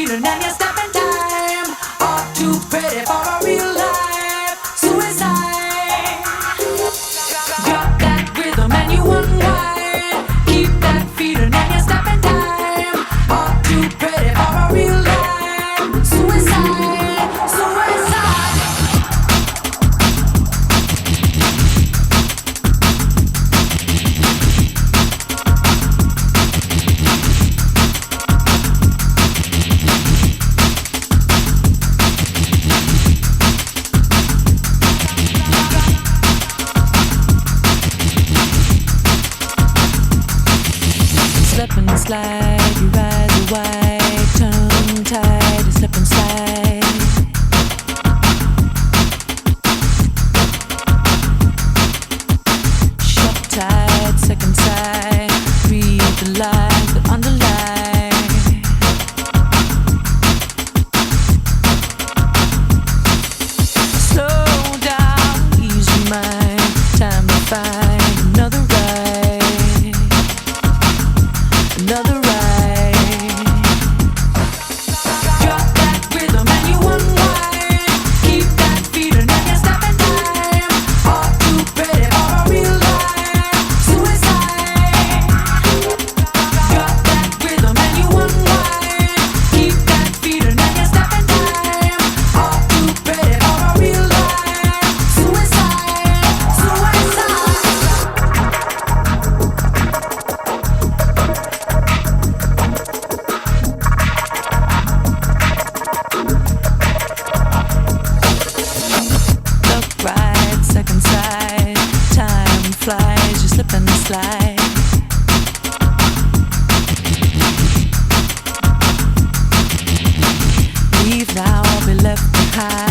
feeling and you're stepping time. All too pretty for a real life suicide. Got that rhythm and you unwind. Keep that feeling and you're stepping time. All too pretty for a real life suicide. Suicide. Slip and slide, your eyes are wide, tongue tied, you slip and slide. Shut tight, second side, read the lines that underline. Slow down, ease your mind, time to find another ride. Another ride. Drop that rhythm and you unwind. Keep that feeling and you're stepping time. All too pretty for a real life suicide. Drop that rhythm and you unwind. Keep that feeling and you're stepping time. All too pretty for a real life suicide. Suicide. Look right, second side, time flies, you slip and slide. Leave now, I'll be left behind.